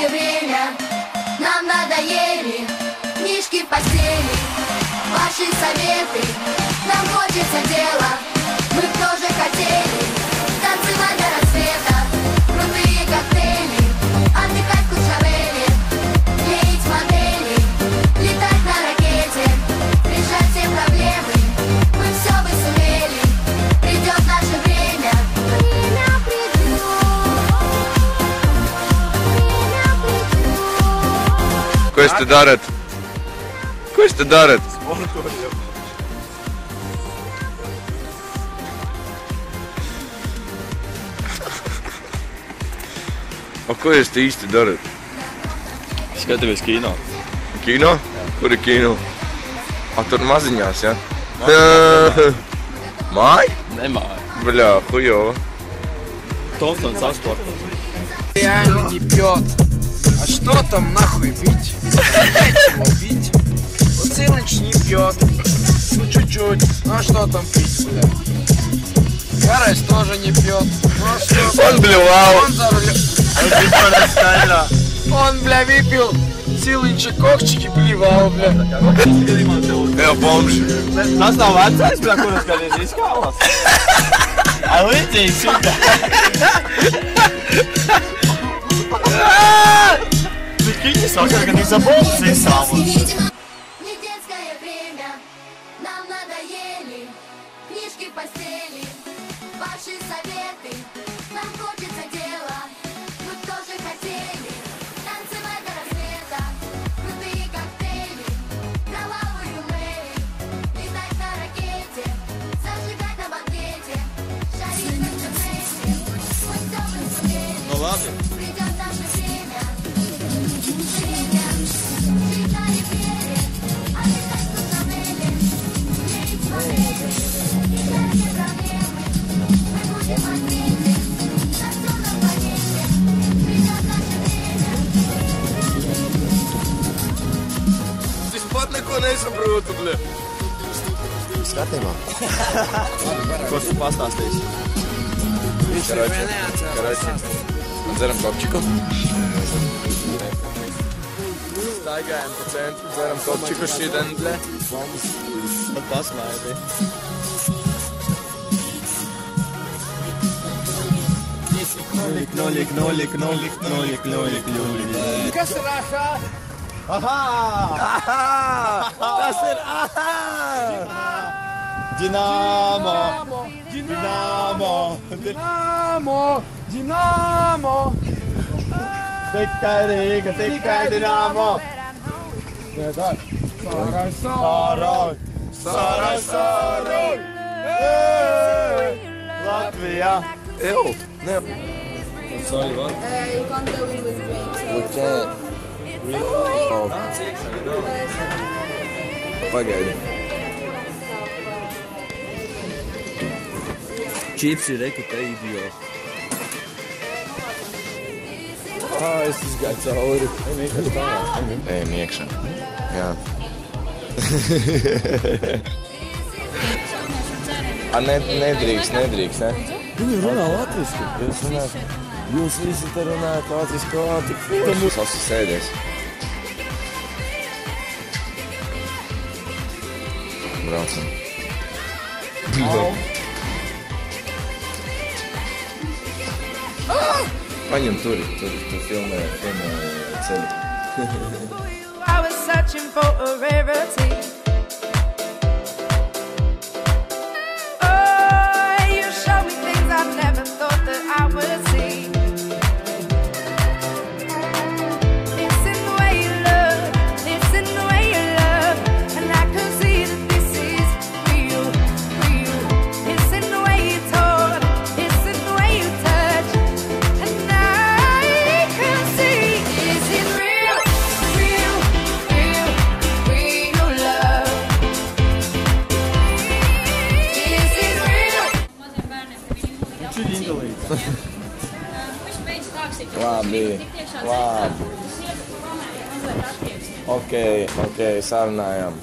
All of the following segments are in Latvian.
Медицинское время, нам надоели книжки в постели, ваши советы, нам хочется дела. Мы б тоже хотели танцевать до рассвета, крутые коктейли, отдыхать в Куршавеле, клеить модели, летать на ракете, решать все проблемы. Мы все бы сумели, придет наше время. Время придет, время придет. Ko jūs te darat? Ko jūs te darat? Ko jūs te īsti darat? Skatāmies kino. Kino? Kur ir kino? Tur maziņās, ja? Māj? Nemāju. Bļā, hujovo. Томпсон со спортом. Реально не пьет. А что там нахуй пить? Нечего пить. Вот Сыныч не пьет. Ну чуть-чуть. Ну а что там пить, бля? Карась тоже не пьет. Ну а что? Он блевал. Он за рулем. Он, бля, выпил Сылыча kokčiki blivал, bля. Jā, bomži. Tas nav vecais, bļā, kuras kādreiz izkālās. Līdzīgs viņa. Viņi saka, ka izabūs izsāmos. Медицинское время, нам надоели книжки в постели, ваши советы, нам хочется дела. Мы б тоже хотели танцевать до рассвета, крутые коктейли, кровавую Мэри, летать на ракете, зажигать на банкете, шарить в интернете. Мы все бы сумели, Ну ладно. придет наше время. Время, жить на ривьере, отдыхать в Куршавеле, клеить модели, решать все проблемы. Мы будем в ответе, на все на планете. Придет наше время. Es pat neko nesaprotu, bļā. Skatījumā. Ko tu pastāstīsi? Короче, dzeram kopčiku. Staigājam pa centru, dzeram kopčiku šķieden, bļā. Pat pasmēji. Nolik. Kas ir ahā? Aha! Tas ir aha! Dinamo! Dinamo! Tikai Rīga, tikai Dinamo! Sāroj! Latvijā! Ew, ne. Sorry, what? You can't go in with drinks. We can't. Oh. Pagaidi. Čipsi, reku te idiot. Es izgāju cauri. Ejam iekšā. Jā. Nedrīkst, ne? Viņi runā latviski. Jūs visi te runājat latviski, kā tik forši. Es esmu sēdies. Braucam. Paņem tur filmē ceļu. I was searching for a rarity. Oh, you showed me things I never thought that I would see. It's in the way you look, it's in the way you love, and I can see that this is real. It's in the way you talk, it's in the way you touch, and I can see, is it real love? Is it real? Labi. Ok, sarunājām.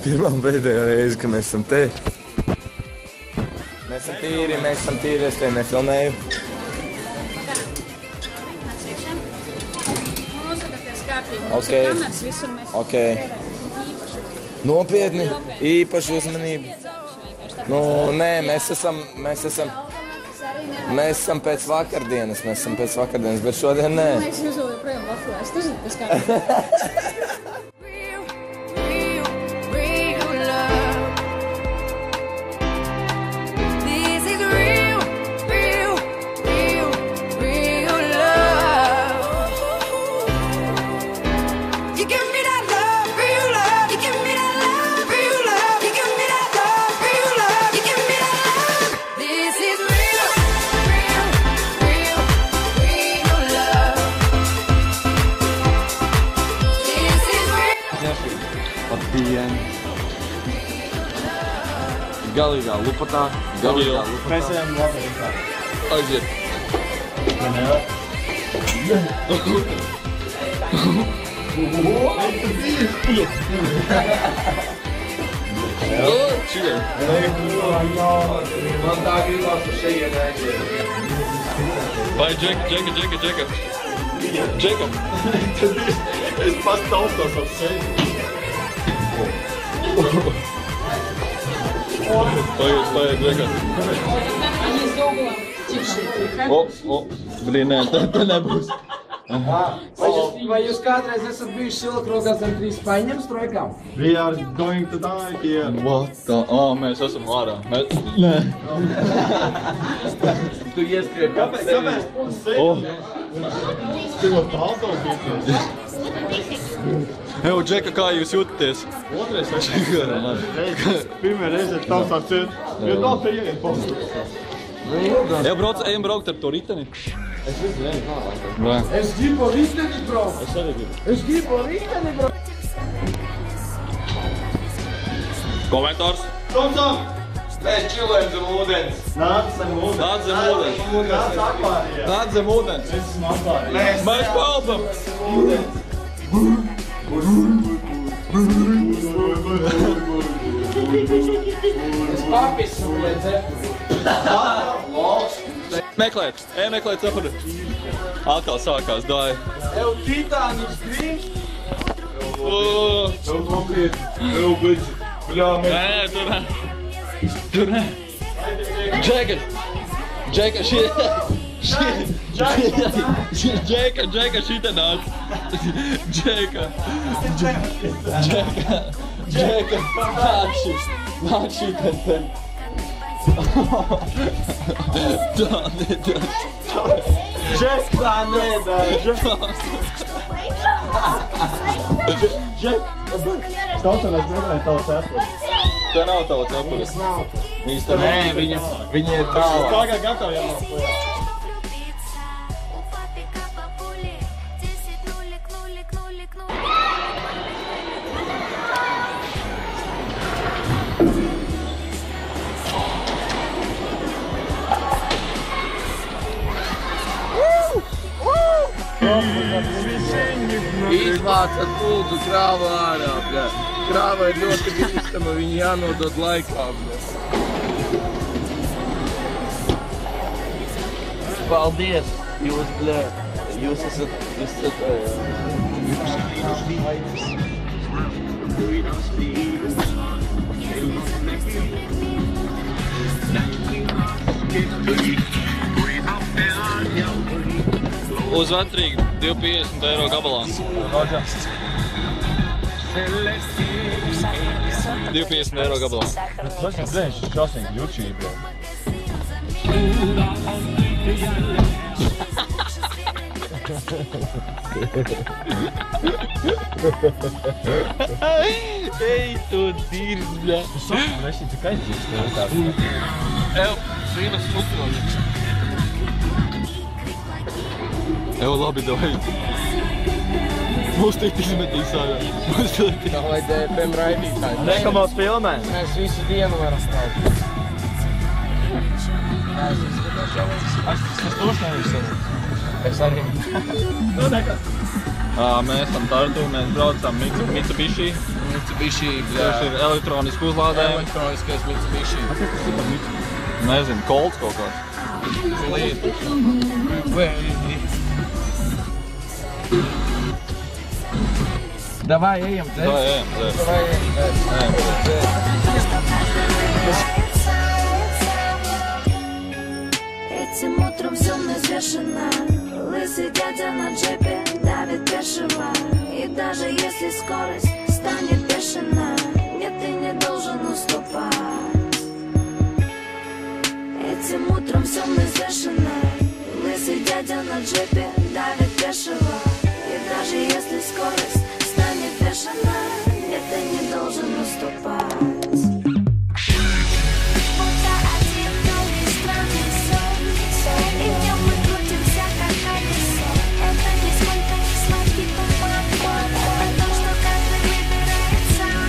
Pirmā un pēdējā reize, ka mēs esam te. Mēs esam tīri, es te nefilmēju. Ok. Ok. Nopietni, īpaši uzmanību. Nu, nē, mēs esam pēc vakardienas, bet šodien nē. Es jūs vēl joprojām vaflēs, tu zini, kas kā. Real love. This is real love. You give me that love, real love. You give me that love, real love. You give me that love, real love. You give me that love. This is real love. This is real. Labdien! Galīgā lupatā. Mēs ejam labdien. Aiziet. Man tā gribās pa šejienu aiziet. Vai, Džeka. Es pats taustos ap šeit. Paiet, Džeka. Blīn, nē, tā nebūs. Vai jūs kādreiz esat bijuši Silkrogā zem 3 paņem strojkām? We are going to die here. What the? Mēs esam ārā. Nē. Tu ieskrien Kāpēc? Tev tāltaukīties. Evo, Džeka, kā jūs jūtaties? Otrais pirmā reize taustās ciet. Jo tā te ieiet postu. Ejam braukt ar to riteni. Es nezinu, kā Vai? Es gribu riteni braukt. Es arī gribu. Es gribu riteni braukt. Komentārs? Tomsam! Mēs čilējam zem ūdens. Nāc zem ūdens. Nāc zem ūdens. Nāc akvārijā. Nāc zem ūdens. Mēs esam akvārijā. Mēs peldam. Es papisu, lai dzertu. Meklēt cepuri. Atkal sākās dāja. Ev Titāniks grīms. Tev nopiet. Tev biģi. Bļā, mēs. Nē, tur nē. Džeka, Džeka, šita nāc. Džeka, nāc šita te. Tā nedara. Džek, tā nedara. Džek. Tauta, mēs gribēju tavu cepuri. Tā nav tava cepuri. Viņas tā Nē, viņa ir tālāk. Tagad gatavojam. Izvācat lūdzu krāvu ārā, bļa. Krāva ir ļoti bīstama, viņa jānodod laikā, bļa. Paldies, jūs, bļa. Jūs esat... Uz vecrīgi 2,50 eiro gabalā. 2,50 eiro gabalā. Tas ir dzēņš, šausmīgi ļučīgi. Ej, tu dirz, bļa. Es esmu tik aizdzīs tev tādu. Ev, šīnas smukuroļi. Ev, labi, doj. Mūs tikt izmetīs ārā. Tā lai DFM raidītāji. Nekamā filmē. Mēs visu dienu varam strādāt. Es tos nevisu. Es arī. Mēs esam Tartu, mēs braucam Mitsubishi. Mitsubishi, Tas bļā. ir elektronisku uzlādējumu. Elektroniskais Mitsubishi. Nezinu, kolds kaut kāds. Līdzi. Давай, ejam, dzēs. Давай, ejam, dzēs. Давай, ejam, dzēs. Этим утром все взвешено. Лысый дядя на джипе давит пешего. И даже если скорость станет бешеной, нет, ты не должен уступать. Этим утром все взвешено. Лысый дядя на джипе давит пешего. И даже если скорость станет бешеной, нет, ты не должен уступать. Будто один долгий странный сон, и в нем мы крутимся как колесо. Это нисколько не сладкий туман, это то, что каждый выбирает сам.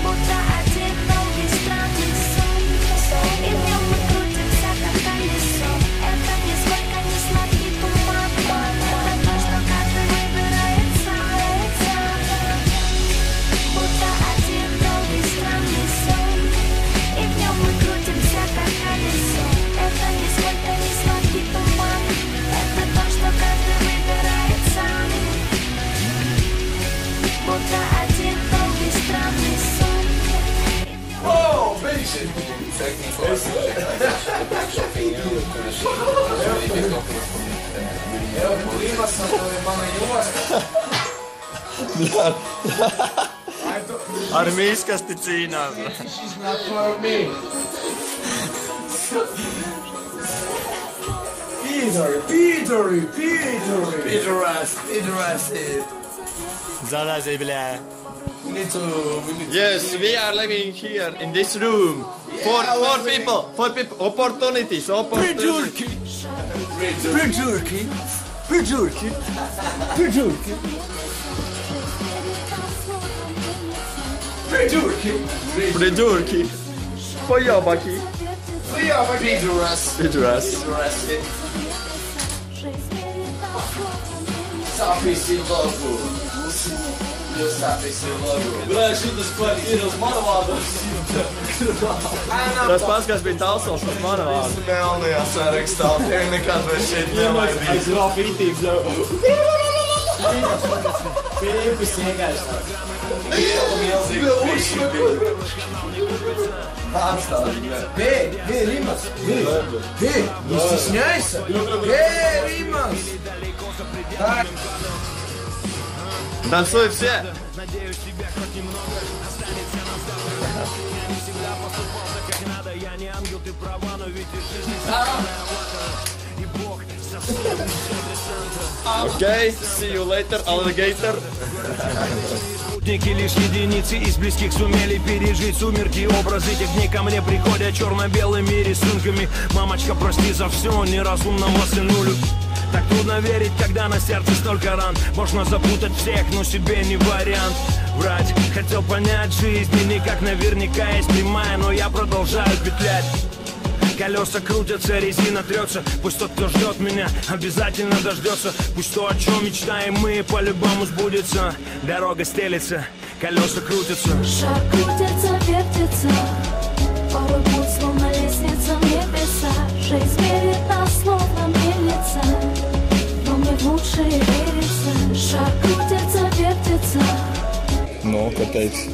Будто один долгий странный сон, и в нем мы крутимся как колесо. Это нисколько не сладкий туман, это то, что каждый выбирает сам. Будто один долгий странный сон, и в нем мы крутимся как колесо. Это нисколько не сладкий туман, это то, что каждый выбирает сам. Будто один долгий странный сон. O, biši! Evo, klima sam, to je mana josta. Ar mīskasti cīnās. She's not for me. Peter. Zalāzi, bļā. We need to... Yes, we are living here in this room. Four people. Opportunities. Придурки. Поёбаки. Пидорас. Tas pats, kas bija Talsons, tas mana vārda. Melnajā sarakstā. Tie nekad vairs šeit nelaidīs. Римас! Не стесняйся! Римас! Танцуют все. Окей, see you later, alligator. Лишь единицы из близких сумели пережить сумерки. Образы этих дней ко мне приходят черно-белыми рисунками. Мамочка, прости за все, неразумного сынулю. Так трудно верить, когда на сердце столько ран. Можно запутать всех, но себе не вариант. Врать, хотел понять жизнь, и никак наверняка есть прямая, но я продолжаю петлять. Колеса крутятся, резина трется. Пусть тот, кто ждет меня, обязательно дождется. Пусть то, о чем мечтаем мы, по-любому сбудется. Дорога стелется, колеса крутятся. Шар крутится, вертится, порой путь словно лестница в небеса. Жизнь верит нас, словно мельница, но мне в лучшее верится. Шар крутится, вертится. Nu, ko teici?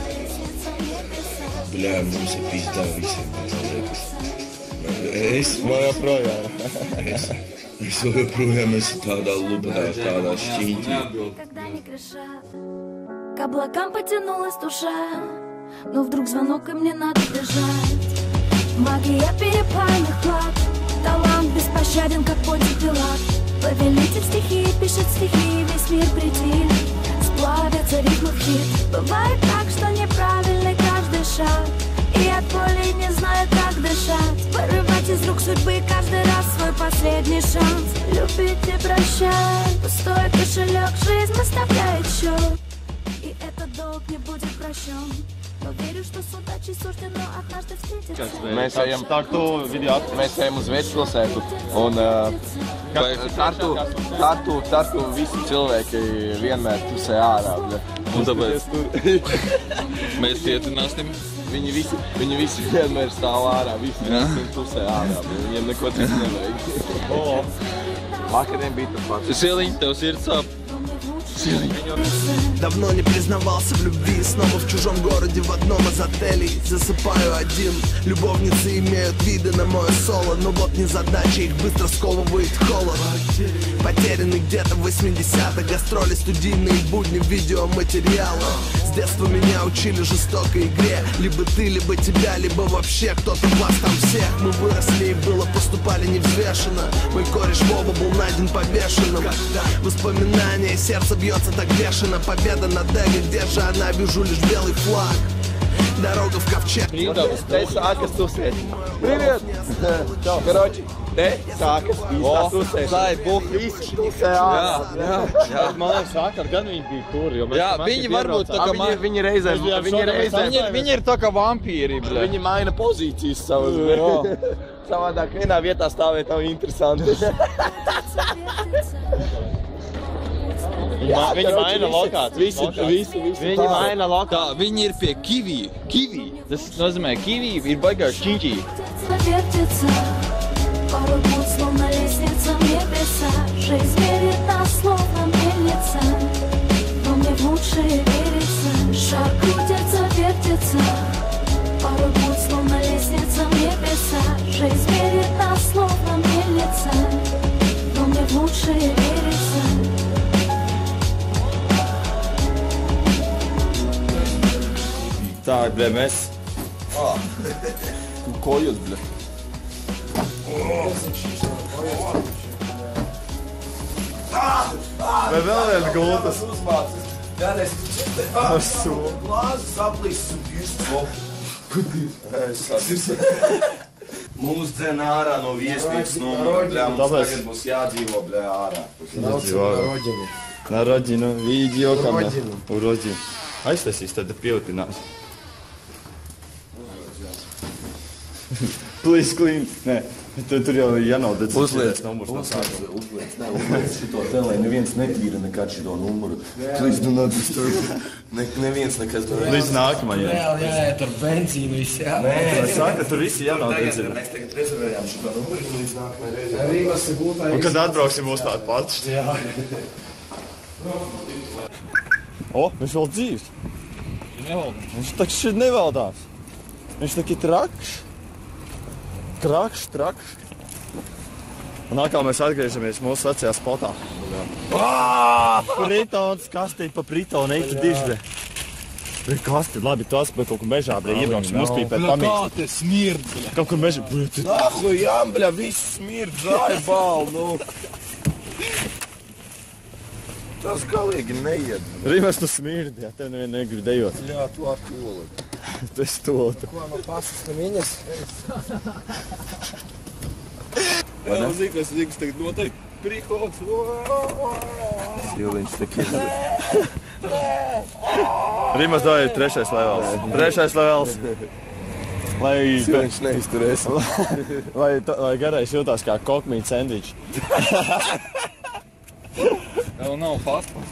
Bļā, mums ir pīstā visiem, man liekas. Man joprojām. Es joprojām esmu tādā lubadā, tādā šķīķī. Когда не грешат, к облакам потянулась душа, но вдруг звонок, и мне надо бежать. Магия перепальных плат, талант беспощаден, как Понтий Пилат. Повелитель стихии пишет стихи, весь мир притих. Сплавятся ритмы в хит. Бывает так, что неправильный каждый шаг, и от боли не знаю, как дышать. Вырывать из рук судьбы каждый раз свой последний шанс. Любить и прощать, пустой кошелек, жизнь выставляет счет, и этот долг не будет прощен. Но верю, что с удачей суждено однажды встретиться. Mēs ejam uz Vecpilsētu un Tartu visi cilvēki vienmēr pusē ārā. Un tāpēc mēs pietināsim. Viņi visi vienmēr stāv ārā, visi pusē ārā. Viņiem neko tas nevajag. Vakariem bija tas pats. Sieliņ, tev sirds sāp. Давно не признавался в любви, снова в чужом городе в одном из отелей. Засыпаю один, любовницы имеют виды на мое соло. Но вот незадача, их быстро сковывает холод. Потерянный где-то в 80-х, гастроли, студийные будни, видеоматериалы. С детства меня учили жестокой игре. Либо ты, либо тебя, либо вообще кто-то вас там всех. Мы выросли и было поступали невзвешенно. Мой кореш Вова был найден повешенным. Воспоминания, сердце бьется так бешено. Победа на Деге, где же она? Вижу лишь белый флаг. Дорога в ковчег. Te sākas tusēt. Привет! Короче, te sākas īstās tusēt. Lai buh. Visi tusējās. Jā. Man liekas, vakar gan viņi bija tur, jo mēs Jā, tam viņi aktīvi varbūt tā kā iebraucām. man... Viņi reizēm. Viņi ir tā kā vampīri, bļa. Viņi maina pozīcijas savas. Savādāk vienā vietā stāvēt nav interesanti. Viņi maina lokāciju. Visi. Viņi maina lokāciju. Tā, viņi ir pie kivī. Kivī. Tas nozīmē kivī ir baigā kiņķī. Вертится, порой путь словно лестница в небеса. Жизнь мерит нас словно мельница, но мне в лучшее верится. Шар крутится, вертится, порой путь словно лестница в небеса. Жизнь мерит нас словно мельница, но мне в лучшее верится. Tā, bļa, mēs... Ko jūs, bļa? Vai vēl viens gultas? Mums dzen ārā no viesnīcas numura, bļā, mums tagad būs jādzīvo, bļā, ārā. Na rodinu, video ко мне. У родину. Aiztaisīs, tad pielipinās. Please clean. Nē, tur jau ir jānodedz. Uzliec šito te, lai neviens netīra nekad šito numuru. Please do not disturb. Neviens nekas nevar. Līdz nākamajai. Reāli jāiet ar benzīnu visi, jā. Lai saka, tur visi jānodedz. Mēs tagad rezervējām šito numuru līdz nākamajai reizē. Rīgas ir būtā. Un kad atbrauksim, būs tāda pati. Jā. O, viņš vēl dzīves. Viņš tak šeit nevaldās. Viņš tak ir trakš. Trakš. Un atkal mēs atgriežamies mūsu vecajā spotā. Pritons, kastīt pa pritonu, eitu dižbe. Kastīt, labi, tu esmu kaut kur mežā, bļa, iebrauksim, uzpīpēt pamīgs. Kā te smird, bļa. Kaut kur mežā, bļa. Nahu, jām, bļa, viss smird, zaibal, nu. Tas galīgi neied. Rīmēs tu smirdi, jā, tev nevien negrib dejot. Jā, tu atkūli. Tu esi tolta. Ko no pasas no viņas? Jā, zīkos tagad noteikti prihods. Siliņš tak ir. Rīmēs dāja trešais levels. Trešais levels. Lai Siliņš neizturēs. lai garais jūtās kā kokmīt sandviči. Vēl nav paspas.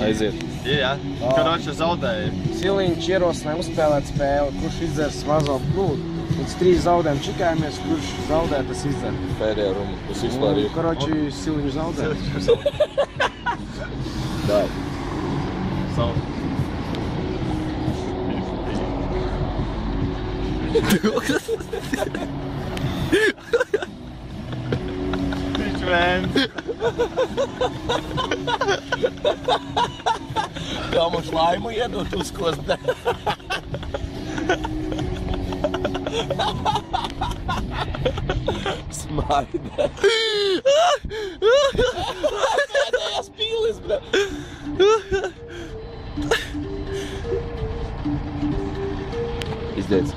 Aiziet. Ir, jā. Karoči zaudēja. Siliņš ierosināja uzspēlēt spēli, kurš izdzers mazo plūdu. Līdz 3 zaudēm čikājamies, kurš zaudē, tas izdzer. Pēdējā runa. Tas vispār ir. Karoči, Siliņš zaudē. Tā. Viņš vēns. Kā mums laimu iedot uzkost. Smaida. Pēdējās pīlis, bļa. Izdiec.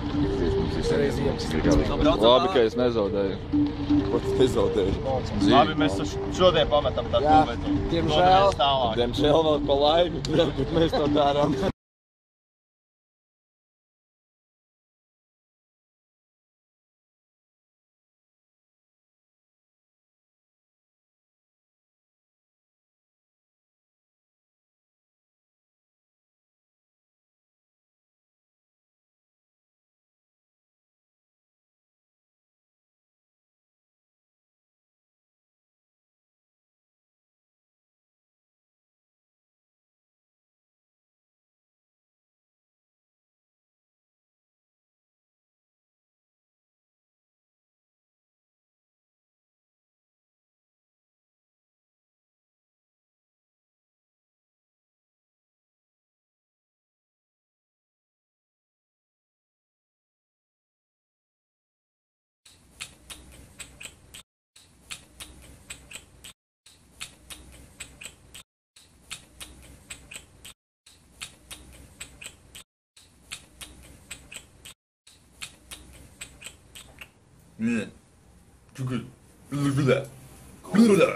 Mums visiem. Labi, ka es nezaudēju. Ko tu nezaudēji? Labi, mēs šodien pametam tā tūvetu. Diemžēl. Diemžēl vēl pa laimi, bet mēs to darām.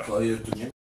Kā ir tu ņem?